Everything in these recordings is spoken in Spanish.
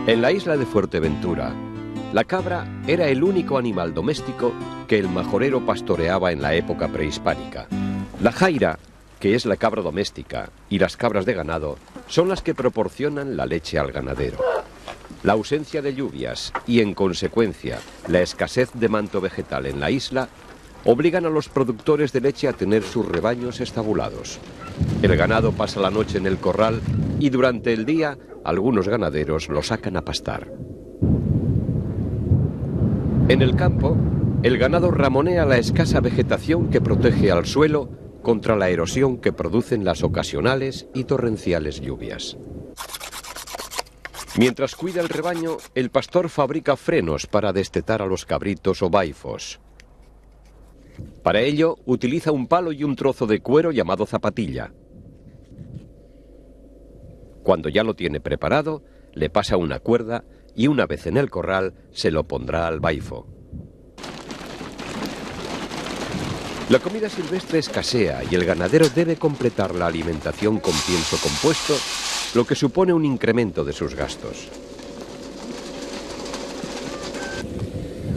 En la isla de Fuerteventura, la cabra era el único animal doméstico que el majorero pastoreaba en la época prehispánica. La jaira, que es la cabra doméstica, y las cabras de ganado son las que proporcionan la leche al ganadero. La ausencia de lluvias y, en consecuencia, la escasez de manto vegetal en la isla obligan a los productores de leche a tener sus rebaños estabulados. El ganado pasa la noche en el corral y durante el día algunos ganaderos lo sacan a pastar. En el campo, el ganado ramonea la escasa vegetación que protege al suelo contra la erosión que producen las ocasionales y torrenciales lluvias. Mientras cuida el rebaño, el pastor fabrica frenos para destetar a los cabritos o vaifos. Para ello, utiliza un palo y un trozo de cuero llamado zapatilla. Cuando ya lo tiene preparado, le pasa una cuerda y una vez en el corral, se lo pondrá al vaifo. La comida silvestre escasea y el ganadero debe completar la alimentación con pienso compuesto, lo que supone un incremento de sus gastos.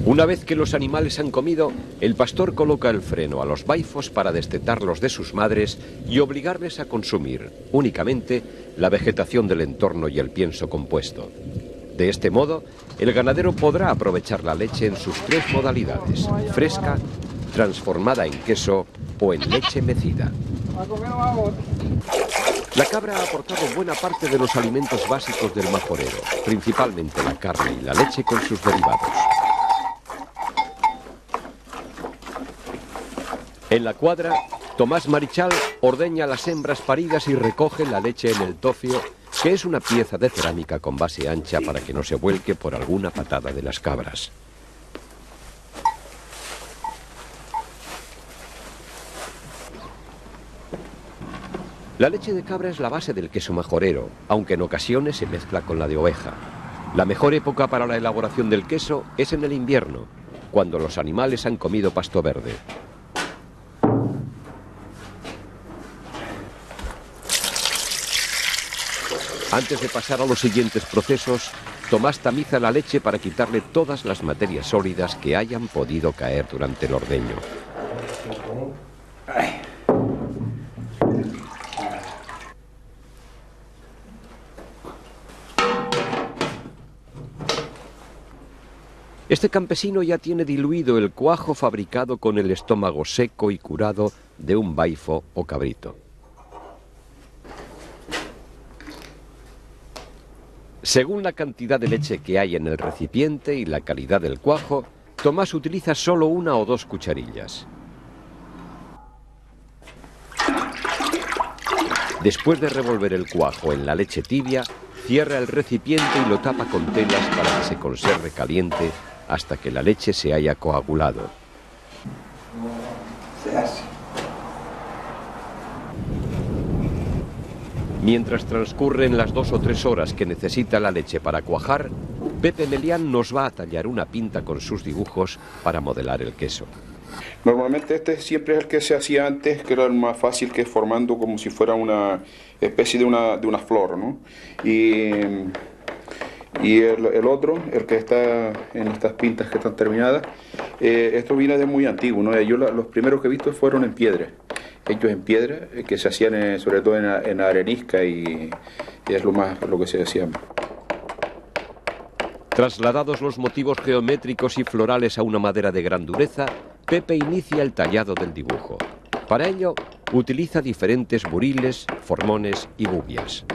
Una vez que los animales han comido, el pastor coloca el freno a los vaifos para destetarlos de sus madres y obligarles a consumir únicamente la vegetación del entorno y el pienso compuesto. De este modo, el ganadero podrá aprovechar la leche en sus tres modalidades: fresca, transformada en queso o en leche mecida. La cabra ha aportado buena parte de los alimentos básicos del majorero, principalmente la carne y la leche con sus derivados. En la cuadra, Tomás Marichal ordeña las hembras paridas y recoge la leche en el tofio, que es una pieza de cerámica con base ancha para que no se vuelque por alguna patada de las cabras. La leche de cabra es la base del queso majorero, aunque en ocasiones se mezcla con la de oveja. La mejor época para la elaboración del queso es en el invierno, cuando los animales han comido pasto verde. Antes de pasar a los siguientes procesos, Tomás tamiza la leche para quitarle todas las materias sólidas que hayan podido caer durante el ordeño. Este campesino ya tiene diluido el cuajo fabricado con el estómago seco y curado de un vaifo o cabrito. Según la cantidad de leche que hay en el recipiente y la calidad del cuajo, Tomás utiliza solo 1 o 2 cucharillas. Después de revolver el cuajo en la leche tibia, cierra el recipiente y lo tapa con telas para que se conserve caliente hasta que la leche se haya coagulado. Mientras transcurren las 2 o 3 horas que necesita la leche para cuajar, Pepe Melián nos va a tallar una pinta con sus dibujos para modelar el queso. Normalmente este siempre es el que se hacía antes, que era el más fácil, que es formando como si fuera una especie de una flor, ¿no? Y el otro, el que está en estas pintas que están terminadas, esto viene de muy antiguo, ¿no? Yo los primeros que he visto fueron en piedra, hechos en piedra, que se hacían sobre todo en arenisca y es lo que se hacía. Trasladados los motivos geométricos y florales a una madera de gran dureza, Pepe inicia el tallado del dibujo. Para ello, utiliza diferentes buriles, formones y gubias.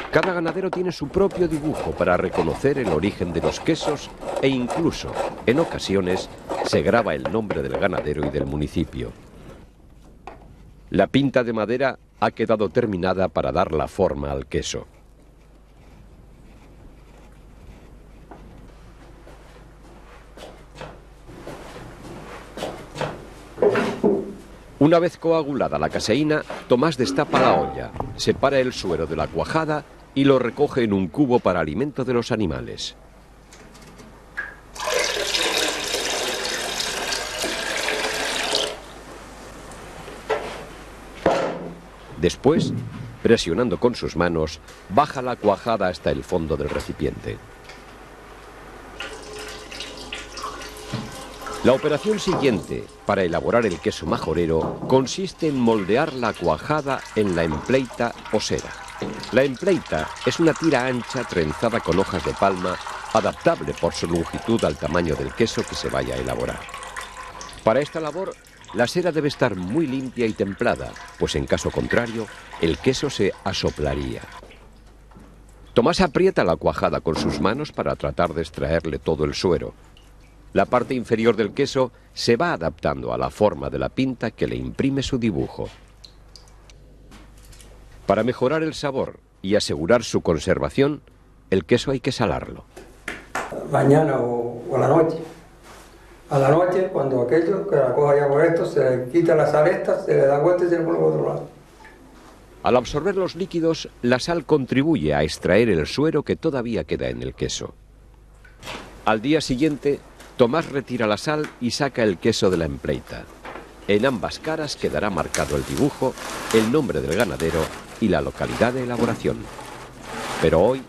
Cada ganadero tiene su propio dibujo para reconocer el origen de los quesos e incluso, en ocasiones, se graba el nombre del ganadero y del municipio. La pinta de madera ha quedado terminada para dar la forma al queso. Una vez coagulada la caseína, Tomás destapa la olla, separa el suero de la cuajada y lo recoge en un cubo para alimento de los animales. Después, Presionando con sus manos, baja la cuajada hasta el fondo del recipiente. La operación siguiente para elaborar el queso majorero consiste en moldear la cuajada en la empleita o cera. La empleita es una tira ancha trenzada con hojas de palma, adaptable por su longitud al tamaño del queso que se vaya a elaborar. Para esta labor, la cera debe estar muy limpia y templada, pues en caso contrario, el queso se asoplaría. Tomás aprieta la cuajada con sus manos para tratar de extraerle todo el suero. La parte inferior del queso se va adaptando a la forma de la pinta que le imprime su dibujo. Para mejorar el sabor y asegurar su conservación, el queso hay que salarlo. Mañana o a la noche. A la noche, cuando aquello que la coja ya por esto, se le quita la sal esta, se le da vuelta y se le pone por otro lado. Al absorber los líquidos, la sal contribuye a extraer el suero que todavía queda en el queso. Al día siguiente, Tomás retira la sal y saca el queso de la empleita. En ambas caras quedará marcado el dibujo, el nombre del ganadero y la localidad de elaboración. Pero hoy,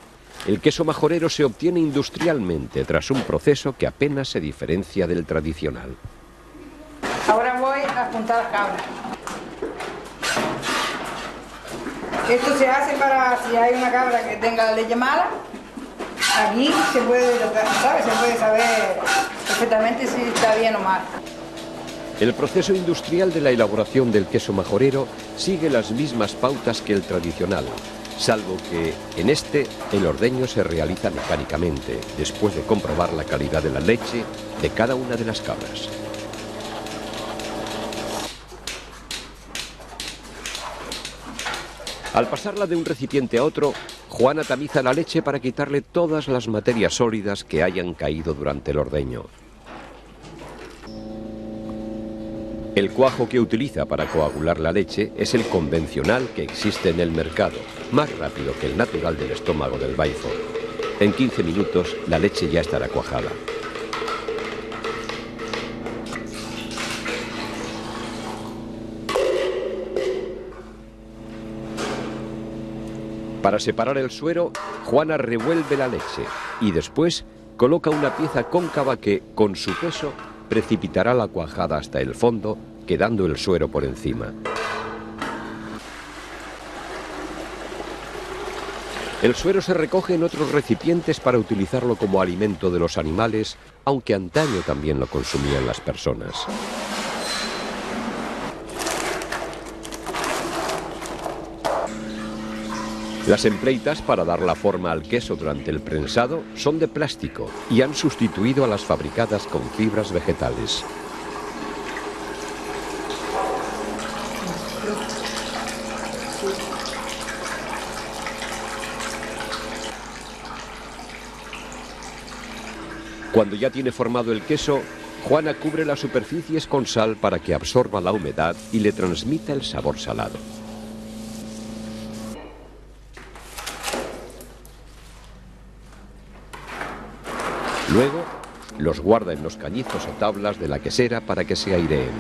el queso majorero se obtiene industrialmente tras un proceso que apenas se diferencia del tradicional. Ahora voy a juntar las cabras. Esto se hace para si hay una cabra que tenga leche mala. Aquí se puede, ¿sabes? Se puede saber perfectamente si está bien o mal. El proceso industrial de la elaboración del queso majorero sigue las mismas pautas que el tradicional, salvo que en este el ordeño se realiza mecánicamente, después de comprobar la calidad de la leche de cada una de las cabras. Al pasarla de un recipiente a otro, Juana tamiza la leche para quitarle todas las materias sólidas que hayan caído durante el ordeño. El cuajo que utiliza para coagular la leche es el convencional que existe en el mercado, más rápido que el natural del estómago del baifo. En 15 minutos la leche ya estará cuajada. Para separar el suero, Juana revuelve la leche y después coloca una pieza cóncava que, con su peso, precipitará la cuajada hasta el fondo, quedando el suero por encima. El suero se recoge en otros recipientes para utilizarlo como alimento de los animales, aunque antaño también lo consumían las personas. Las empleitas para dar la forma al queso durante el prensado son de plástico y han sustituido a las fabricadas con fibras vegetales. Cuando ya tiene formado el queso, Juana cubre las superficies con sal para que absorba la humedad y le transmita el sabor salado. Luego, los guarda en los cañizos o tablas de la quesera para que se aireen.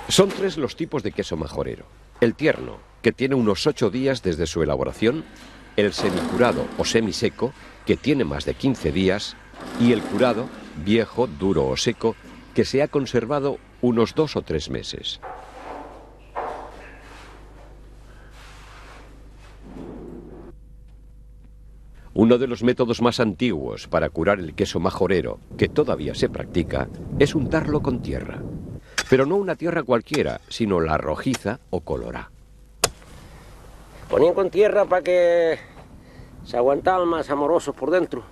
Son 3 los tipos de queso majorero. El tierno, que tiene unos 8 días desde su elaboración, el semicurado o semiseco, que tiene más de 15 días, y el curado, viejo, duro o seco, que se ha conservado unos 2 o 3 meses. Uno de los métodos más antiguos para curar el queso majorero, que todavía se practica, es untarlo con tierra. Pero no una tierra cualquiera, sino la rojiza o colorá. Ponían con tierra para que se aguantaban más amorosos por dentro.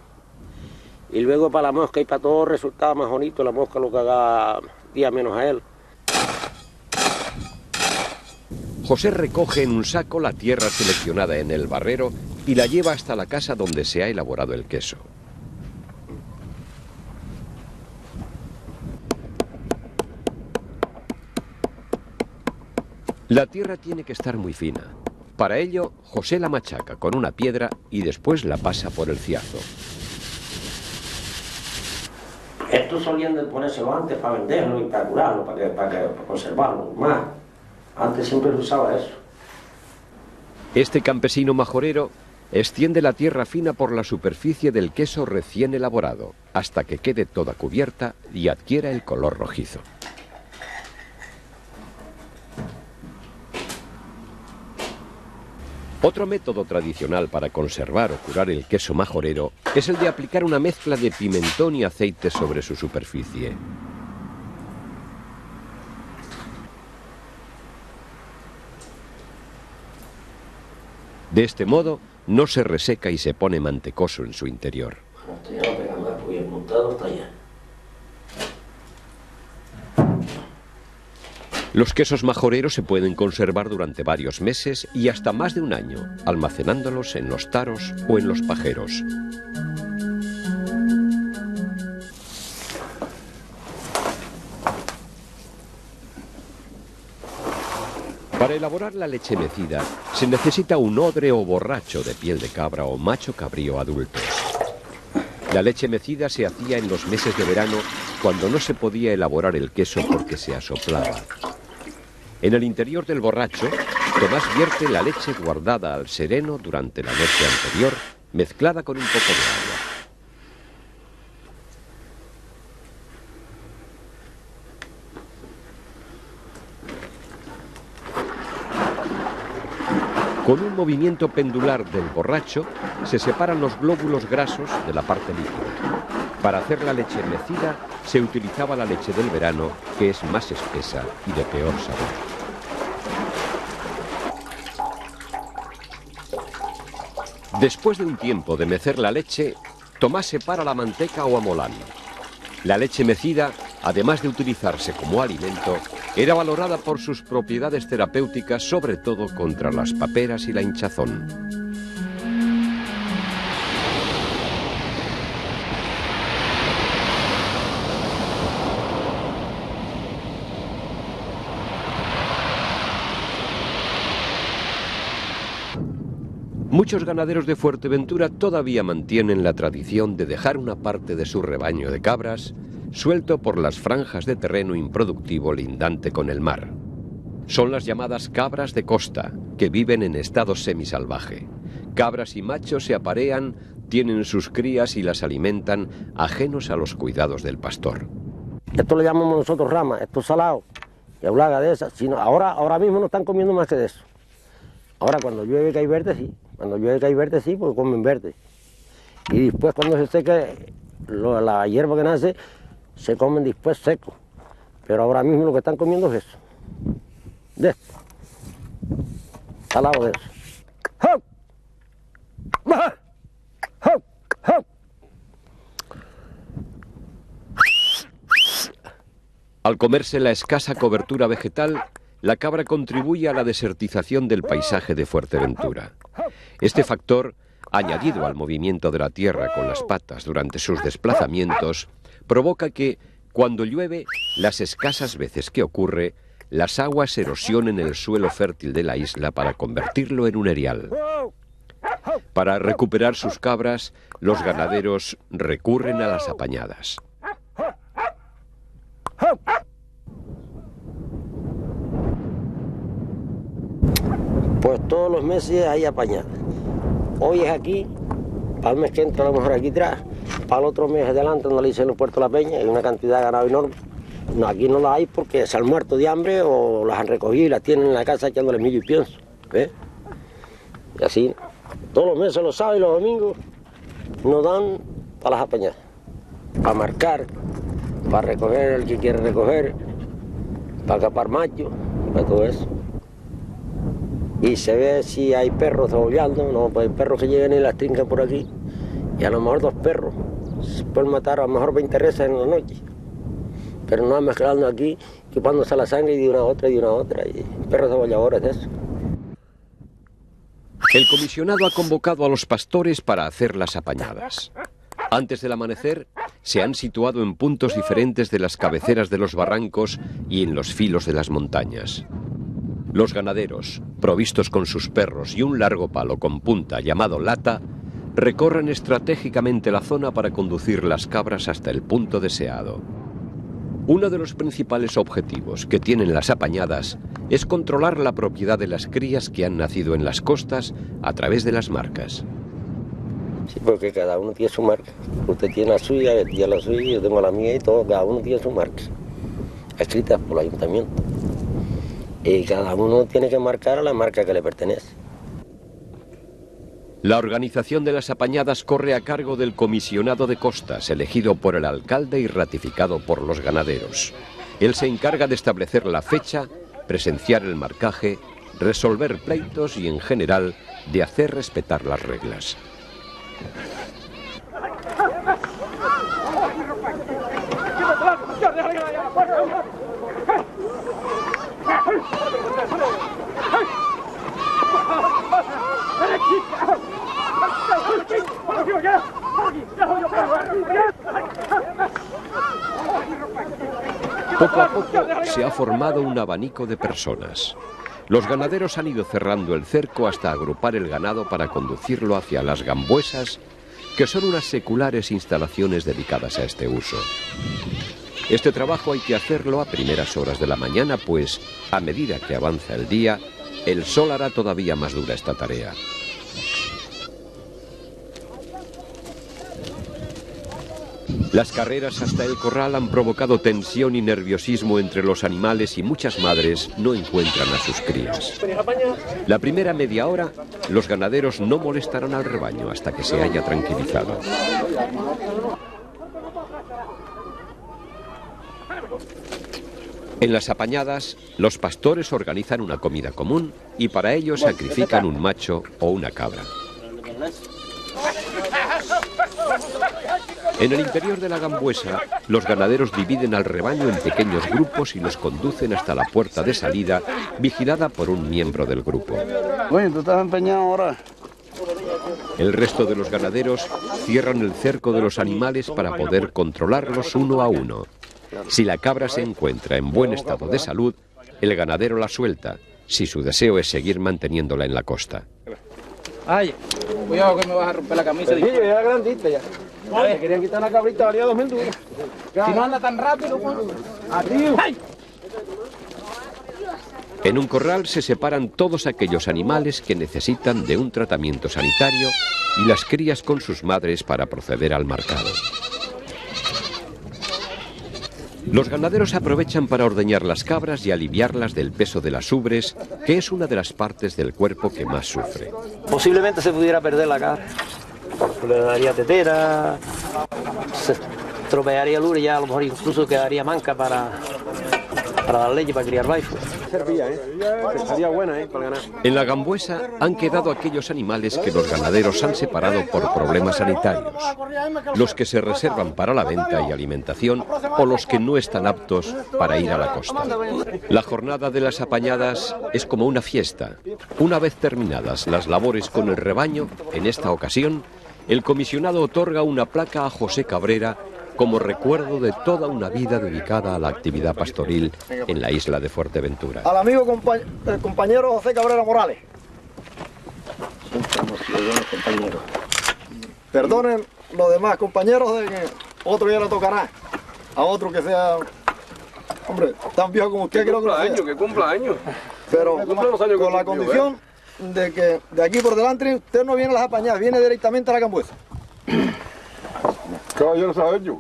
Y luego para la mosca y para todo resultaba más bonito, la mosca lo que haga día menos a él. José recoge en un saco la tierra seleccionada en el barrero y la lleva hasta la casa donde se ha elaborado el queso. La tierra tiene que estar muy fina. Para ello, José la machaca con una piedra y después la pasa por el ciazo. Estos solían de ponérselo antes para venderlo y para curarlo, para conservarlo. Más, antes siempre se usaba eso. Este campesino majorero extiende la tierra fina por la superficie del queso recién elaborado, hasta que quede toda cubierta y adquiera el color rojizo. Otro método tradicional para conservar o curar el queso majorero es el de aplicar una mezcla de pimentón y aceite sobre su superficie. De este modo, no se reseca y se pone mantecoso en su interior. Esto ya no pega más porque el montado está allá. Los quesos majoreros se pueden conservar durante varios meses y hasta más de un año, almacenándolos en los taros o en los pajeros. Para elaborar la leche mecida se necesita un odre o borracho de piel de cabra o macho cabrío adulto. La leche mecida se hacía en los meses de verano cuando no se podía elaborar el queso porque se asoplaba. En el interior del borracho, Tomás vierte la leche guardada al sereno durante la noche anterior, mezclada con un poco de agua. Con un movimiento pendular del borracho, se separan los glóbulos grasos de la parte líquida. Para hacer la leche mecida, se utilizaba la leche del verano, que es más espesa y de peor sabor. Después de un tiempo de mecer la leche, Tomás separa la manteca o amolán. La leche mecida, además de utilizarse como alimento, era valorada por sus propiedades terapéuticas, sobre todo contra las paperas y la hinchazón. Muchos ganaderos de Fuerteventura todavía mantienen la tradición de dejar una parte de su rebaño de cabras suelto por las franjas de terreno improductivo lindante con el mar. Son las llamadas cabras de costa, que viven en estado semisalvaje. Cabras y machos se aparean, tienen sus crías y las alimentan, ajenos a los cuidados del pastor. Esto le llamamos nosotros rama, esto es salado, y hablaga de esas. Ahora mismo no están comiendo más que de eso. Ahora cuando llueve que hay verde, sí. Cuando llueve que hay verde, sí, porque comen verde. Y después cuando se seca, la hierba que nace, se comen después seco. Pero ahora mismo lo que están comiendo es eso. De esto. Salado de eso. ¡Hop! ¡Baja! ¡Hop! ¡Hop! Al comerse la escasa cobertura vegetal, la cabra contribuye a la desertización del paisaje de Fuerteventura. Este factor, añadido al movimiento de la tierra con las patas durante sus desplazamientos, provoca que, cuando llueve, las escasas veces que ocurre, las aguas erosionen el suelo fértil de la isla para convertirlo en un erial. Para recuperar sus cabras, los ganaderos recurren a las apañadas. Pues todos los meses hay apañada. Hoy es aquí, para el mes que entra a lo mejor aquí atrás, para el otro mes adelante donde le dicen los Puertos de la Peña, hay una cantidad de ganado enorme. No, aquí no la hay porque se han muerto de hambre o las han recogido y las tienen en la casa echándole millo y pienso. ¿Ves? Y así, todos los meses, los sábados y los domingos, nos dan para las apañadas. Para marcar, para recoger el que quiere recoger, para capar machos, para todo eso. Y se ve si hay perros cebollando, no, pues hay perros que llegan y las trincan por aquí. Y a lo mejor 2 perros se pueden matar a lo mejor 20 reses en la noche. Pero no mezclando aquí, chupándose la sangre y de una a otra y de una a otra. Y perros cebolladores de eso. El comisionado ha convocado a los pastores para hacer las apañadas. Antes del amanecer, se han situado en puntos diferentes de las cabeceras de los barrancos y en los filos de las montañas. Los ganaderos, provistos con sus perros y un largo palo con punta llamado lata, recorren estratégicamente la zona para conducir las cabras hasta el punto deseado. Uno de los principales objetivos que tienen las apañadas es controlar la propiedad de las crías que han nacido en las costas a través de las marcas. Sí, porque cada uno tiene su marca. Usted tiene la suya, yo tiene la suya, yo tengo la mía y todo, cada uno tiene su marca, escritas por el ayuntamiento. Y cada uno tiene que marcar la marca que le pertenece. La organización de las apañadas corre a cargo del comisionado de costas, elegido por el alcalde y ratificado por los ganaderos. Él se encarga de establecer la fecha, presenciar el marcaje, resolver pleitos y, en general, de hacer respetar las reglas. Poco a poco se ha formado un abanico de personas. Los ganaderos han ido cerrando el cerco hasta agrupar el ganado para conducirlo hacia las gambuesas, que son unas seculares instalaciones dedicadas a este uso. Este trabajo hay que hacerlo a primeras horas de la mañana, pues a medida que avanza el día, el sol hará todavía más dura esta tarea. Las carreras hasta el corral han provocado tensión y nerviosismo entre los animales y muchas madres no encuentran a sus crías. La primera media hora, los ganaderos no molestarán al rebaño hasta que se haya tranquilizado. En las apañadas, los pastores organizan una comida común y para ello sacrifican un macho o una cabra. En el interior de la gambuesa, los ganaderos dividen al rebaño en pequeños grupos y los conducen hasta la puerta de salida, vigilada por un miembro del grupo. Oye, tú estás empeñado ahora. El resto de los ganaderos cierran el cerco de los animales para poder controlarlos uno a uno. Si la cabra se encuentra en buen estado de salud, el ganadero la suelta, si su deseo es seguir manteniéndola en la costa. Ay, cuidado que me vas a romper la camisa. Sí, ya era grandita ya. Me querían quitar una cabrita, valía 2.000 duros. Si no anda tan rápido, pues. Adiós. En un corral se separan todos aquellos animales que necesitan de un tratamiento sanitario y las crías con sus madres para proceder al marcado. Los ganaderos aprovechan para ordeñar las cabras y aliviarlas del peso de las ubres, que es una de las partes del cuerpo que más sufre. Posiblemente se pudiera perder la cabra. Le daría tetera, se estropearía el ubre, ya a lo mejor incluso quedaría manca para dar leche, para criar baifo. Estaría buena, para ganar. En la gambuesa han quedado aquellos animales que los ganaderos han separado por problemas sanitarios, los que se reservan para la venta y alimentación o los que no están aptos para ir a la costa. La jornada de las apañadas es como una fiesta. Una vez terminadas las labores con el rebaño, en esta ocasión, el comisionado otorga una placa a José Cabrera como recuerdo de toda una vida dedicada a la actividad pastoril en la isla de Fuerteventura. Al amigo compañero José Cabrera Morales. Perdonen los demás compañeros de que otro día le tocará. A otro que sea, hombre, tan viejo como usted, creo que lo sea. Que cumpla años. Pero con la condición de que de aquí por delante usted no viene a las apañadas, viene directamente a la gambuesa. Caballero sabe yo.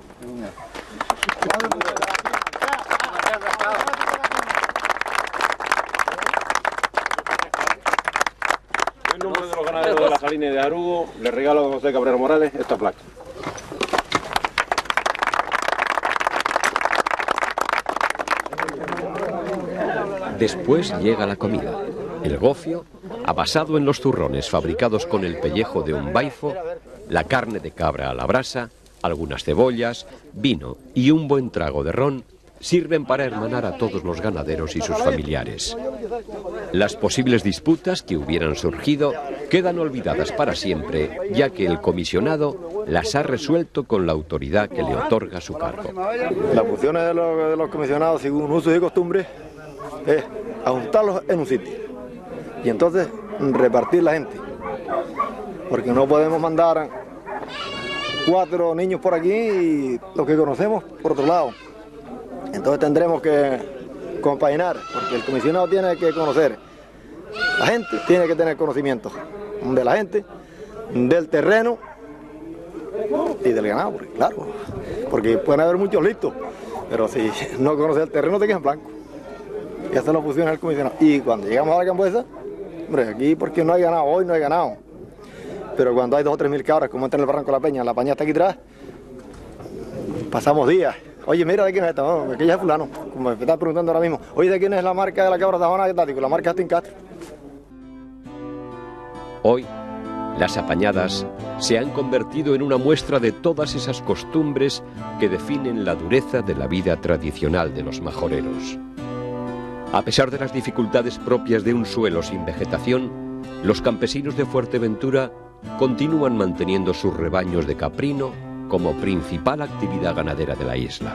En nombre de los ganaderos de la Salina y de Arugo, le regalo a José Cabrera Morales esta placa. Después llega la comida. El gofio, abasado en los zurrones fabricados con el pellejo de un baifo, la carne de cabra a la brasa, algunas cebollas, vino y un buen trago de ron sirven para hermanar a todos los ganaderos y sus familiares. Las posibles disputas que hubieran surgido quedan olvidadas para siempre, ya que el comisionado las ha resuelto con la autoridad que le otorga su cargo. Las funciones de los comisionados, según usos y costumbres, es ajuntarlos en un sitio y entonces repartir la gente. porque no podemos mandar 4 niños por aquí y los que conocemos por otro lado. Entonces tendremos que compaginar, porque el comisionado tiene que conocer, la gente tiene que tener conocimiento de la gente, del terreno y del ganado, porque, claro, porque pueden haber muchos listos, pero si no conoces el terreno te quedas en blanco. Y eso no funciona el comisionado. Y cuando llegamos a la Cambuesa, hombre, aquí porque no hay ganado, hoy no hay ganado. Pero cuando hay 2 o 3 mil cabras, como entra en el Barranco de la Peña, la paña está aquí atrás, pasamos días. Oye, mira, ¿de quién es esta? No, aquella es fulano, como me están preguntando ahora mismo. Oye, ¿de quién es la marca de la cabra tajona? ¿Qué tal? Digo, la marca Astin Castro. Hoy, las apañadas se han convertido en una muestra de todas esas costumbres que definen la dureza de la vida tradicional de los majoreros. A pesar de las dificultades propias de un suelo sin vegetación, los campesinos de Fuerteventura continúan manteniendo sus rebaños de caprino como principal actividad ganadera de la isla.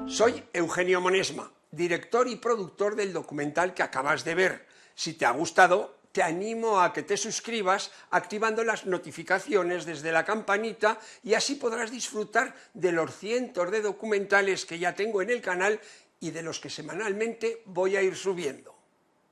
Soy Eugenio Monesma, director y productor del documental que acabas de ver. Si te ha gustado, te animo a que te suscribas activando las notificaciones desde la campanita y así podrás disfrutar de los cientos de documentales que ya tengo en el canal y de los que semanalmente voy a ir subiendo.